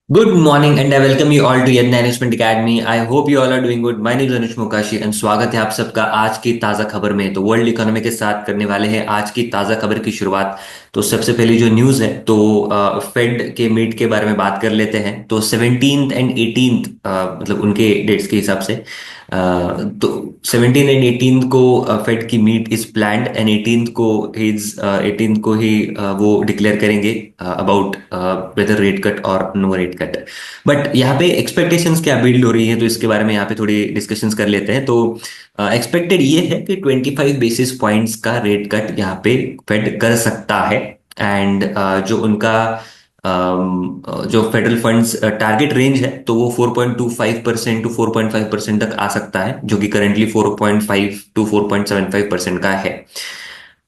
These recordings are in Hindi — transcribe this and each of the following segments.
Good morning and I welcome you all to Yet Management Academy. I hope you all are doing good. My name is Anush Mokashi and स्वागत है आप सबका आज की ताज़ा खबर में। तो वर्ल्ड इकोनॉमी के साथ करने वाले हैं आज की ताज़ा खबर की शुरुआत। तो सबसे पहली जो न्यूज़ है तो फेड के मीट के बारे में बात कर लेते हैं। तो 17th एंड 18th मतलब उनके डेट्स के हिसाब से तो 17 एंड 18 को फेड की मीट इज प्लान्ड एंड 18 को ही वो डिक्लेयर करेंगे अबाउट वेदर रेट कट और नो रेट कट। बट यहाँ पे एक्सपेक्टेशंस क्या बिल्ड हो रही है तो इसके बारे में यहाँ पे थोड़ी डिस्कशंस कर लेते हैं। तो एक्सपेक्टेड ये है कि 25 बेसिस पॉइंट्स का रेट कट यहाँ पे फेड कर सकता है। एंड जो उनका जो फेडरल फंड्स टारगेट रेंज है तो वो 4.25% टू 4.5% तक आ सकता है, जो कि करेंटली 4.5 टू 4.75% का है।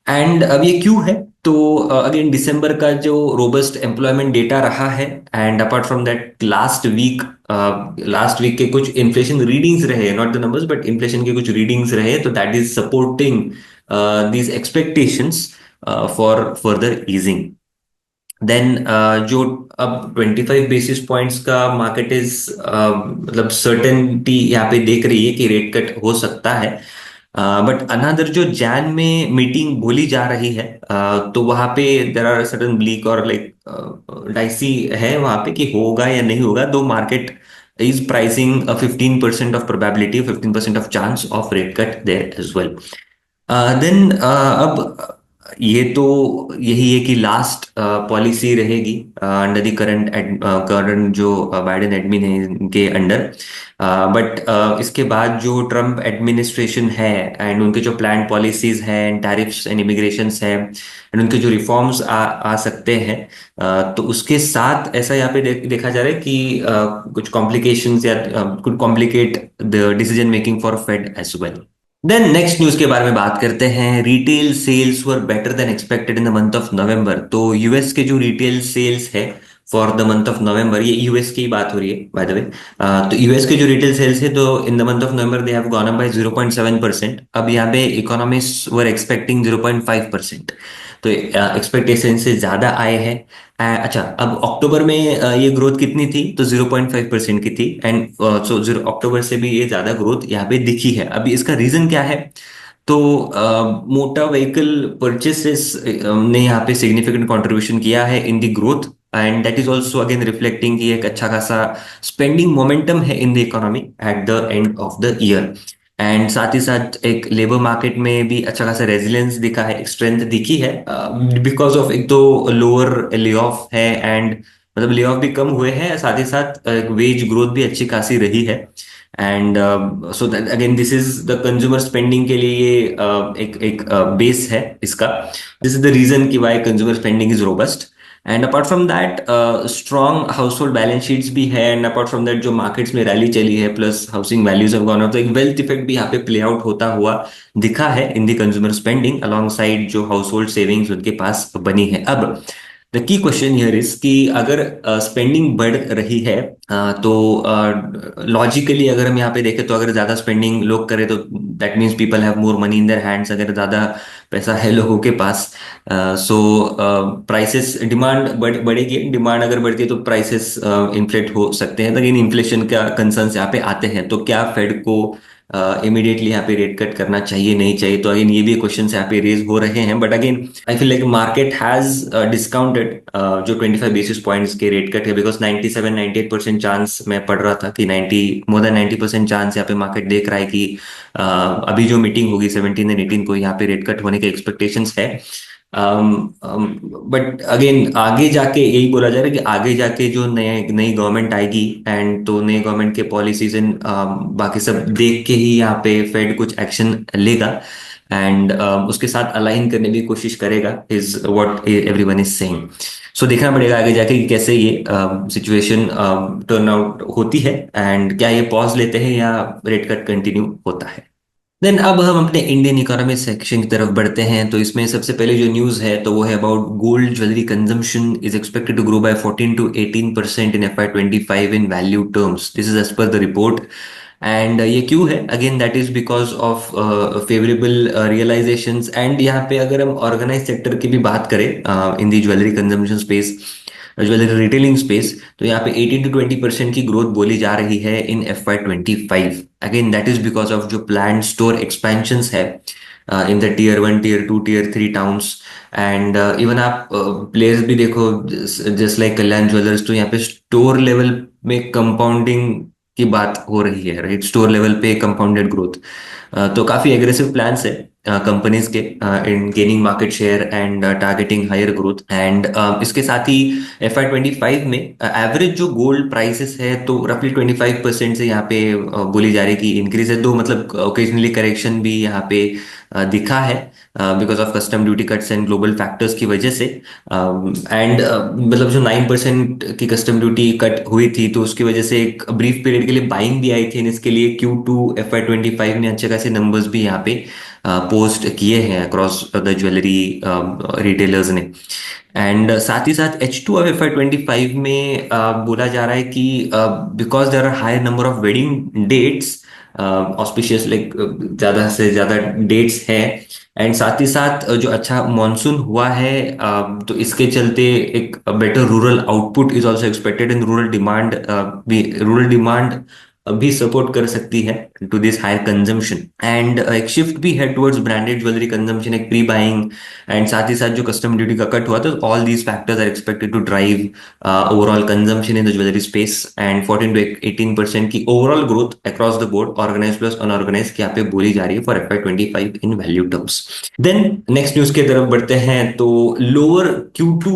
एंड अब ये क्यों है तो अगेन दिसंबर का जो रोबस्ट एम्प्लॉयमेंट डेटा रहा है and apart from that last week के कुछ इन्फ्लेशन रीडिंग्स रहे, not the numbers but inflation के कुछ रीडिंग्स रहे, तो that is supporting these expectations for further easing. Then जो अब 25 बेसिस पॉइंट्स का मार्केट इज मतलब सर्टेनिटी यहाँ पे देख रही है कि रेट कट हो सकता है। बट अनदर जो जैन में मीटिंग बोली जा रही है तो वहां पे देर आर सर्टन ब्लीक और लाइक डाइसी है वहां पे कि होगा या नहीं होगा। दो market is pricing 15% of probability, 15% of chance of rate cut there as well. Then अब ये तो यही है कि लास्ट पॉलिसी रहेगी अंडर द करंट जो बाइडेन एडमिन है इनके अंडर। बट इसके बाद जो ट्रम्प एडमिनिस्ट्रेशन है एंड उनके जो प्लान पॉलिसीज हैं एंड टैरिफ्स एंड इमिग्रेशंस हैं एंड उनके जो रिफॉर्म्स आ सकते हैं तो उसके साथ ऐसा यहाँ पे देखा जा रहा है कि कुछ कॉम्प्लिकेशंस या could complicate the decision making for Fed as well. Then next news के बारे में बात करते हैं। Retail sales were better than expected in the month of November. तो यूएस के जो रिटेल सेल्स है for the month of November, ये यूएस की बात हो रही है बाय द वे। तो यूएस के जो रिटेल सेल्स है तो इन the month of November they have gone up by 0.7%। अब यहाँ पे इकोनॉमिस्ट वर एक्सपेक्टिंग 0.5%, तो एक्सपेक्टेशन से ज्यादा आए हैं। अच्छा, अब अक्टूबर में ये ग्रोथ कितनी थी तो 0.5% की थी एंड सो जीरो अक्टूबर से भी ये ज्यादा ग्रोथ यहाँ पे दिखी है। अभी इसका रीजन क्या है तो मोटर व्हीकल परचेसेस ने यहाँ पे सिग्निफिकेंट कंट्रीब्यूशन किया है in the growth and that is also again reflecting कि एक अच्छा खासा स्पेंडिंग मोमेंटम है in the economy at the end of the year. And साथ ही साथ एक लेबर मार्केट में भी अच्छा खासा रेजिलियंस दिखा है, एक स्ट्रेंथ दिखी है बिकॉज ऑफ एक तो लोअर ले ऑफ है एंड मतलब ले ऑफ भी कम हुए हैं, साथ ही साथ वेज ग्रोथ भी अच्छी खासी रही है। And so that again this is the consumer spending के लिए ये एक बेस है इसका। दिस इज द रीजन कि why consumer spending is robust. And apart from that strong household balance sheets भी है एंड अपार्ट फ्रॉम दैट जो मार्केट्स में रैली चली है plus housing values have gone up, तो एक वेल्थ इफेक्ट भी यहाँ पे प्ले आउट होता हुआ दिखा है इन दी कंज्यूमर स्पेंडिंग अलॉन्ग साइड जो हाउस होल्ड सेविंग्स उनके पास बनी है। अब the key question here is कि अगर स्पेंडिंग बढ़ रही है तो लॉजिकली अगर हम यहाँ पे देखें तो अगर ज्यादा स्पेंडिंग लोग करें तो that means people have more money in their hands. अगर ज्यादा पैसा है लोगों के पास सो प्राइसेस डिमांड बढ़ेगी। डिमांड अगर बढ़ती है तो प्राइसेस इन्फ्लेट हो सकते हैं। लेकिन इन्फ्लेशन का कंसर्न्स यहाँ पे आते हैं तो क्या फेड को इमीडिएटली यहाँ पे रेट कट करना चाहिए नहीं चाहिए, तो अगेन ये भी क्वेश्चन यहाँ पे रेज हो रहे हैं। But again I feel like market has discounted जो 25 बेसिस पॉइंट्स के रेट कट है बिकॉज 97-98% चांस मैं पढ़ रहा था कि 90 मोर देन 90% चांस यहाँ पे मार्केट देख रहा है कि अभी जो मीटिंग होगी 17 एंड 18 को यहाँ पे रेट कट होने के एक्सपेक्टेशंस है। बट अगेन आगे जाके यही बोला जा रहा है कि आगे जाके जो नए नई गवर्नमेंट आएगी एंड तो नई गवर्नमेंट के पॉलिसीज एंड बाकी सब देख के ही यहाँ पे फेड कुछ एक्शन लेगा एंड उसके साथ अलाइन करने की कोशिश करेगा is what everyone is saying. So देखना पड़ेगा आगे जाके कि कैसे ये सिचुएशन टर्न आउट होती है एंड क्या ये पॉज लेते हैं या रेट कट कंटिन्यू होता है। देन अब हम अपने इंडियन इकोनॉमी सेक्शन की तरफ बढ़ते हैं। तो इसमें सबसे पहले जो न्यूज़ है तो वो है about gold jewellery consumption is expected to grow by 14 to 18% in FY 2025 in value terms. This is as per the report. And ये क्यों है again that is because of favourable realisations and यहाँ पे अगर हम ऑर्गेनाइज सेक्टर की भी बात करें in the jewellery consumption space jewellery retailing space, तो यहाँ पे 18 to 20% की ग्रोथ बोली जा रही है इन FY 25। Again that is because of जो प्लान स्टोर एक्सपेंशंस है in the Tier 1, Tier 2, Tier 3 towns. And even आप प्लेयर्स भी देखो, जस्ट लाइक कल्याण ज्वेलर्स, तो यहाँ पे स्टोर लेवल में कंपाउंडिंग की बात हो रही है, राइट? स्टोर लेवल पे कंपाउंडेड ग्रोथ। तो काफी एग्रेसिव प्लान्स है कंपनीज के in gaining market share and targeting higher growth. And इसके साथ ही FY 25 में एवरेज जो गोल्ड प्राइसेस है तो रफली 25% से यहाँ पे बोली जा रही है कि इंक्रीज है। दो मतलब ओकेजनली करेक्शन भी यहाँ पे दिखा है because of custom duty cuts and global factors की वजह से। एंड मतलब जो 9% की कस्टम ड्यूटी कट हुई थी तो उसकी वजह से एक ब्रीफ पीरियड के लिए बाइंग भी आई थी। इसके लिए Q2 FY 25 ने अच्छे खासे नंबर्स भी यहाँ पे पोस्ट किए हैं अक्रॉस द ज्वेलरी रिटेलर्स ने। एंड साथ ही साथ H2 ऑफ FY 25 में बोला जा रहा है कि because there are higher number of wedding dates, auspicious like ज्यादा से ज्यादा डेट्स हैं, एंड साथ ही साथ जो अच्छा मॉनसून हुआ है तो इसके चलते एक better rural output is also expected in rural demand भी सपोर्ट कर सकती है to this higher consumption. And एक शिफ्ट भी है टुवर्ड्स ब्रांडेड ज्वेलरी कंजम्पशन, एक प्री बाइंग, एंड साथ ही साथ जो कस्टम ड्यूटी का कट हुआ तो all these factors are expected to drive overall consumption in the jewellery space. And 14 to 18% की overall growth across the board, organise plus unorganise, की यहाँ पे बोली जा रही है for FY 25 in value terms. Then next news की तरफ बढ़ते हैं। तो lower Q2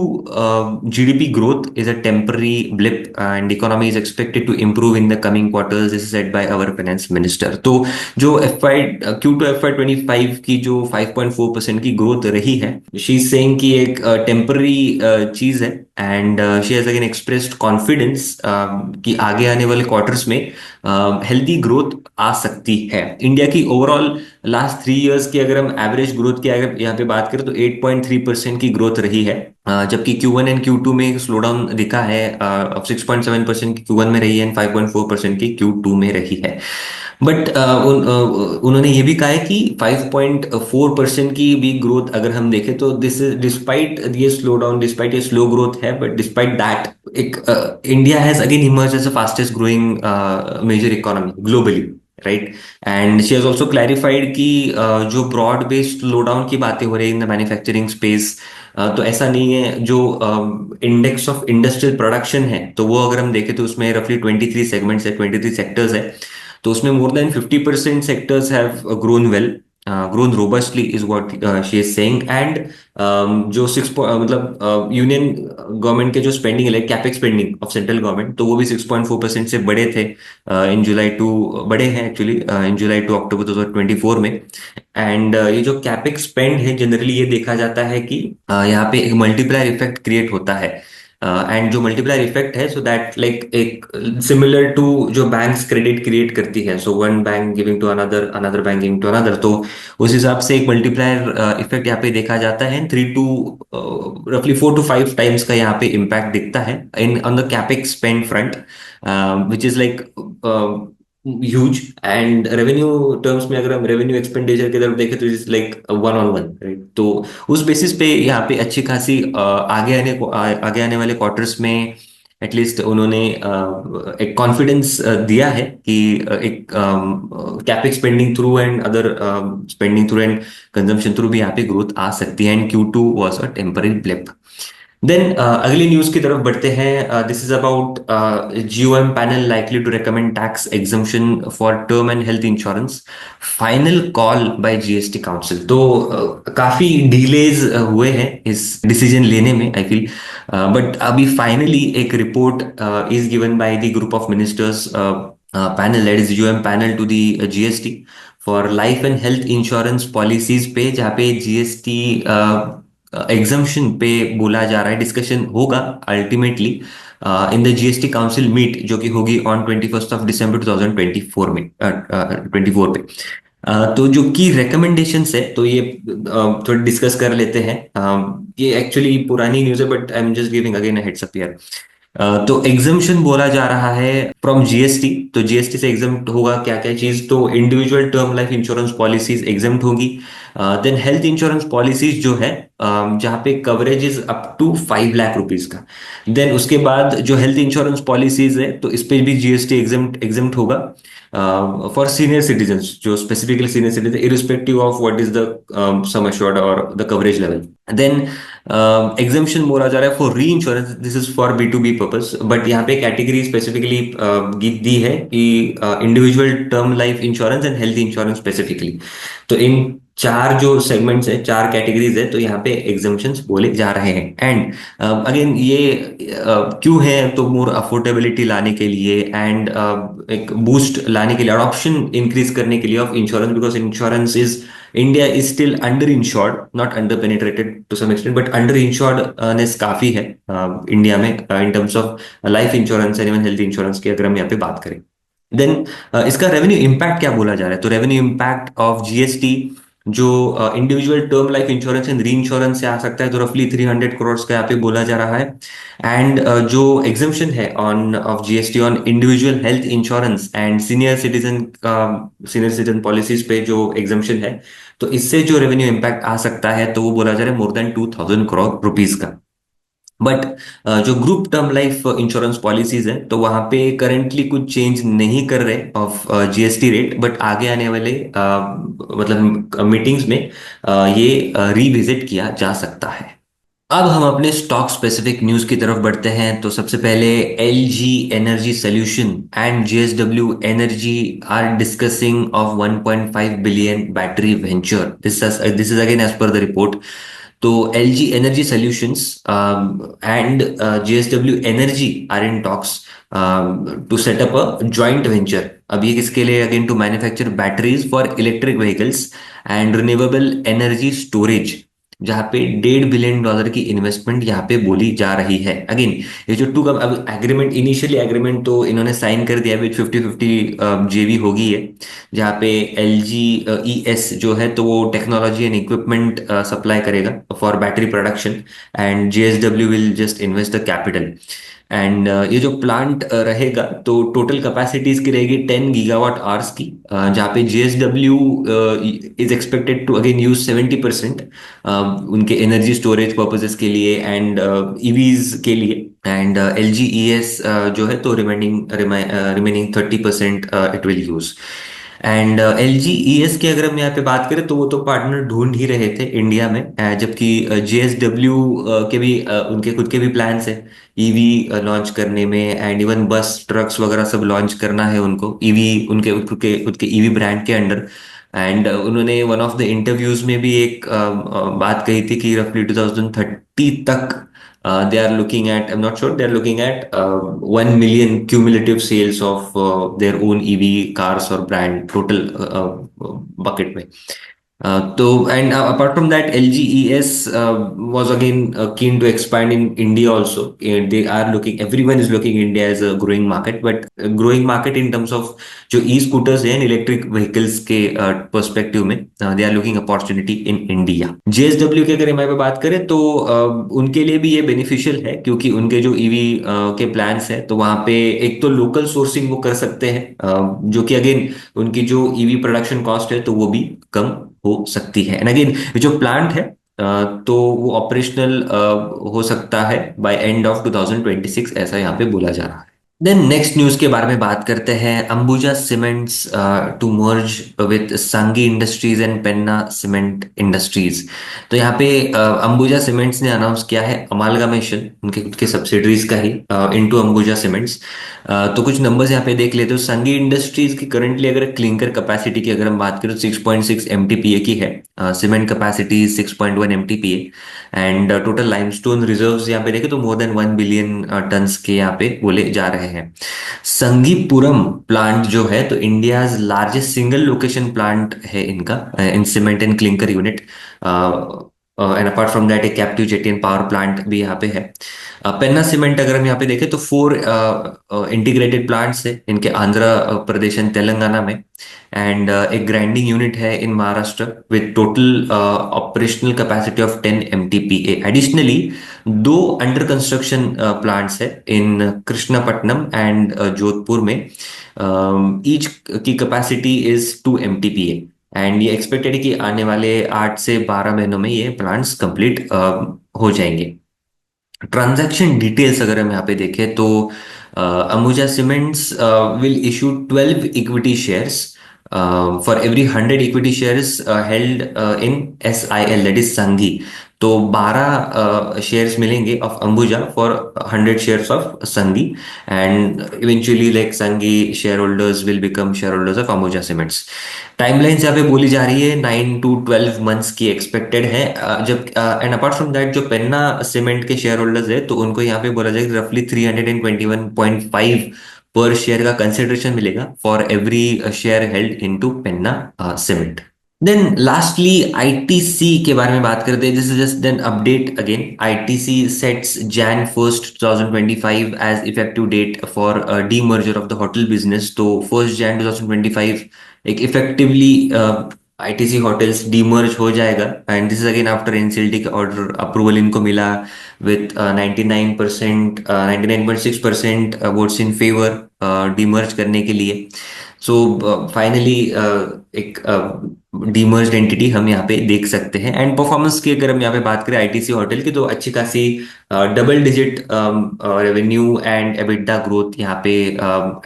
GDP growth is a temporary blip and economy is expected to improve in the coming quarters, this is said by our finance minister। तो जो Q2 FY 25 की जो 5.4% की ग्रोथ रही है, शी इज सेइंग कि एक टेम्पररी चीज है। And she has again expressed confidence कि आगे आने वाले क्वार्टर्स में हेल्दी ग्रोथ आ सकती है। इंडिया की ओवरऑल लास्ट 3 इयर्स की अगर हम एवरेज ग्रोथ की अगर यहाँ पे बात करें तो 8.3% की ग्रोथ रही है, जबकि Q1 एंड Q2 में स्लो डाउन दिखा है। अब 6.7% की Q1 में रही है एंड 5.4% की Q2 में रही है। बट उन्होंने ये भी कहा है कि 5.4% की भी ग्रोथ अगर हम देखें तो दिस इज डिस्पाइट ये स्लो डाउन, डिस्पाइट ये स्लो ग्रोथ है, बट डिस्पाइट दैट एक India has again emerge as the fastest growing major economy globally, right? And she has also clarified कि जो ब्रॉड बेस्ड स्लो डाउन की बातें हो रही है इन द मैन्युफैक्चरिंग स्पेस, तो ऐसा नहीं है। जो इंडेक्स ऑफ इंडस्ट्रियल प्रोडक्शन है तो वो अगर हम देखें तो उसमें रफली 23 सेगमेंट्स है, 23 सेक्टर्स है, तो उसमें more than 50% sectors have grown well, grown robustly is what she is saying. And जो मतलब यूनियन गवर्नमेंट के जो स्पेंडिंग है like capex spending of central government, तो वो भी 6.4% से बड़े थे इन जुलाई टू बड़े हैं एक्चुअली इन जुलाई टू अक्टूबर 2024 में। एंड ये जो कैपेक्स स्पेंड है जनरली ये देखा जाता है कि यहाँ पे एक मल्टीप्लायर इफेक्ट क्रिएट होता है। एंड जो मल्टीप्लायर इफेक्ट है सो दैट लाइक एक सिमिलर टू जो बैंक्स क्रेडिट क्रिएट करती है, so one bank giving to another, another bank giving to another, तो उस हिसाब से एक मल्टीप्लायर इफेक्ट यहाँ पे देखा जाता है। 4 to 5 टाइम्स का यहाँ पे इम्पैक्ट दिखता है in on the capex spend front, which is like huge. And revenue terms में अगर हम रेवेन्यू एक्सपेंडिचर की तरफ देखें तो इज लाइक 1 on 1, राइट? तो उस बेसिस पे यहाँ पे अच्छी खासी आगे आने वाले क्वार्टर्स में एटलीस्ट उन्होंने एक कॉन्फिडेंस दिया है कि एक capex spending through and other spending through and consumption through भी यहाँ पे ग्रोथ आ सकती है। And Q2 was a temporary blip. Then अगली न्यूज की तरफ बढ़ते हैं। This is about GOM panel likely to recommend tax exemption for term and health insurance, final call by GST council. तो काफी डिलेज हुए हैं इस डिसीजन लेने में आई फील, बट अभी फाइनली एक report is given by the group of ministers panel, that is GOM panel to the GST for life and health insurance policies पे, जहाँ पे GST एग्जम्पशन पे बोला जा रहा है। डिस्कशन होगा ultimately in the GST council meet जो कि होगी ऑन 21 दिसंबर 2024 में 24 पे। तो जो की रिकमेंडेशंस है तो ये थोड़ी डिस्कस कर लेते हैं। ये एक्चुअली पुरानी न्यूज है but I am just giving again a heads up here. तो एग्जम्पशन बोला जा रहा है फ्रॉम GST, तो GST से एग्जम्प्ट होगा क्या क्या चीज, तो individual term life insurance policies exempt होगी, देन हेल्थ इंश्योरेंस पॉलिसीज जो है, जहाँ पे coverage is up to 5 lakh rupees का। देन उसके बाद जो हेल्थ इंश्योरेंस पॉलिसीज है तो इस पे भी जीएसटी एग्जम्प्ट होगा फॉर सीनियर सिटीजन्स, जो specifically senior citizen, irrespective of what is the sum assured और the coverage level. Then exemption बोला जा रहा है for reinsurance, this is for B to B purpose, but यहाँ पे कैटेगरी स्पेसिफिकली दी है कि individual term life insurance and health insurance specifically. तो इन चार जो सेगमेंट्स है, चार कैटेगरीज है, तो यहाँ पे एग्जाम्पशंस बोले जा रहे हैं। एंड अगेन ये क्यों है, तो मोर अफोर्डेबिलिटी लाने के लिए एंड एक बूस्ट लाने के लिए, अडॉप्शन इंक्रीज करने के लिए of insurance, because insurance is, India is still under insured, not under penetrated to some extent, but under insuredness काफी है इंडिया में in terms of life insurance and even health insurance की अगर हम यहाँ पे बात करें। देन इसका रेवेन्यू इम्पैक्ट क्या बोला जा रहा है, तो रेवेन्यू इम्पैक्ट ऑफ जीएसटी जो individual term life insurance and re insurance से आ सकता है, तो रफली 300 करोड़ का यहाँ पे बोला जा रहा है। एंड जो एग्जाम्पशन है on off GST on individual health insurance and senior citizen policies पे जो एग्जाम्पशन है, तो इससे जो रेवेन्यू इम्पैक्ट आ सकता है तो वो बोला जा रहा है मोर देन 2000 करोड़ रुपीज का। बट जो group term life insurance policies है तो वहां पे करंटली कुछ चेंज नहीं कर रहे ऑफ जीएसटी रेट, बट आगे आने वाले मतलब मीटिंग्स में ये रिविजिट किया जा सकता है। अब हम अपने स्टॉक स्पेसिफिक न्यूज की तरफ बढ़ते हैं। तो सबसे पहले LG energy solution and JSW energy are discussing of 1.5 billion battery venture, this is again as per the report. तो LG energy solutions and JSW energy are in talks to setup a joint venture. अब ये किसके लिए, again to manufacture batteries for electric vehicles and renewable energy storage, जहाँ पे $1.5 बिलियन की इन्वेस्टमेंट यहाँ पे बोली जा रही है। अगेन ये जो टू, अब एग्रीमेंट, इनिशियली एग्रीमेंट तो इन्होंने साइन कर दिया, विच 50-50 जेवी होगी है, जहाँ पे एल जी ई एस जो है तो वो टेक्नोलॉजी एंड इक्विपमेंट सप्लाई करेगा for battery production, and JSW will just invest the capital. And ये जो प्लांट रहेगा तो टोटल कैपेसिटी इसकी रहेगी 10 GWh की, जहाँ पे JSW is expected to again use 70% उनके एनर्जी स्टोरेज पर्पसेस के लिए एंड ईवीज के लिए, and L G E S जो है तो remaining 30% it will use. And L G E S की अगर हम यहाँ पे बात करें तो वो तो पार्टनर ढूंढ ही रहे थे इंडिया में, जबकि जेएसडब्ल्यू के भी उनके खुद के भी प्लान्स है ईवी लॉन्च करने में, एंड इवन बस ट्रक्स वगैरह सब लॉन्च करना है उनको ईवी, उनके खुद के ईवी ब्रांड के अंडर। एंड उन्होंने वन ऑफ द इंटरव्यूज में भी एक बात कही थी कि रफली 2030 तक they are looking at, I'm not sure, they are looking at 1 million cumulative sales of their own EV cars or brand total bucket में। तो and apart from that L G E S was again keen to expand in India also. They are looking, everyone is looking India as a growing market, but growing market in terms of जो ई स्कूटर्स हैं इलेक्ट्रिक व्हीकल्स के पर्सपेक्टिव में, they are looking opportunity in India. JSW की अगर हम यहाँ पे बात करें तो उनके लिए भी ये बेनिफिशियल है, क्योंकि उनके जो ईवी के प्लान्स हैं तो वहाँ पे एक तो लोकल सोर्सिंग वो कर सकते हैं, जो कि अगेन उनकी जो ईवी प्रोडक्शन कॉस्ट है तो वो भी कम हो सकती है। एंड अगेन जो प्लांट है तो वो ऑपरेशनल हो सकता है बाय एंड ऑफ 2026, ऐसा यहाँ पे बोला जा रहा है। देन नेक्स्ट न्यूज के बारे में बात करते हैं। Ambuja cements to merge with Sanghi industries and Penna cement industries. तो यहाँ पे अंबुजा सीमेंट्स ने अनाउंस किया है अमालगमेशन उनके खुद के सब्सिडरीज का ही इनटू अंबुजा सीमेंट्स। तो कुछ नंबर्स यहाँ पे देख लेते हो। संगी इंडस्ट्रीज की करंटली अगर क्लिंकर कैपेसिटी की अगर हम बात करें तो 6.6 MTPA की है, cement capacity 6.1 MTPA, and total limestone reserves यहाँ पे देखें तो मोर देन 1 बिलियन टन्स के यहाँ पे बोले जा रहे हैं। संगीपुरम प्लांट जो है तो India largest single location plant है इनका in cement and clinker unit, and apart from that एक captive jet and power plant भी यहाँ पे है। पेन्ना सीमेंट अगर हम यहाँ पे देखें तो 4 इंटीग्रेटेड प्लांट्स है इनके आंध्र प्रदेश एंड तेलंगाना में, एंड एक ग्राइंडिंग यूनिट है in Maharashtra with total operational capacity of 10 MTPA। Additionally 2 under construction plants है इन कृष्णापट्टनम एंड जोधपुर में, ईच की कैपेसिटी इज 2 MTPA। एंड ये एक्सपेक्टेड है कि आने वाले 8 से 12 महीनों में ये प्लांट्स कंप्लीट हो जाएंगे। ट्रांजैक्शन डिटेल्स अगर हम यहाँ पे देखें तो Ambuja Cements will issue 12 equity shares for every 100 equity shares held in SIL, that is Sanghi. तो 12 शेयर्स मिलेंगे of Ambuja for 100 shares of Sanghi, and eventually like Sanghi share holders will become share holders of Ambuja Cements. Timelines यहाँ पे बोली जा रही है 9 to 12 मंथ्स की एक्सपेक्टेड है। जब एंड अपार्ट फ्रॉम दैट जो पेन्ना सीमेंट के शेयर होल्डर्स है तो उनको यहाँ पे बोला जाए कि रफली 321.5 पर शेयर का कंसिडरेशन मिलेगा for every share held into Penna cement. Then lastly ITC के बारे में बात करते हैं। This is just then update again. ITC sets Jan 1st 2025 as effective date for demerger of the hotel business. तो 1st Jan 2025 एक इफेक्टिवली ITC होटल्स डीमर्ज हो जाएगा, and this is again after NCLT का ऑर्डर अप्रूवल इनको मिला with 99.6% votes in favour demerge करने के लिए। सो फाइनली एक डीमर्ज्ड एंटिटी हम यहाँ पे देख सकते हैं। एंड परफॉर्मेंस की अगर हम यहाँ पे बात करें ITC होटल की, तो अच्छी खासी double digit revenue and EBITDA growth यहाँ पे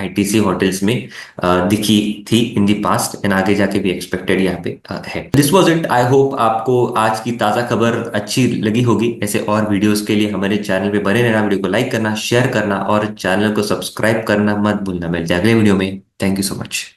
ITC होटल्स में दिखी थी इन दी पास्ट, एंड आगे जाके भी एक्सपेक्टेड यहाँ पे है। This was it. I hope आपको आज की ताज़ा खबर अच्छी लगी होगी। ऐसे और वीडियोस के लिए हमारे चैनल पे बने रहना, वीडियो को लाइक करना, शेयर करना और चैनल को सब्सक्राइब करना मत भूलना। मिलते हैं अगले वीडियो में। Thank you so much.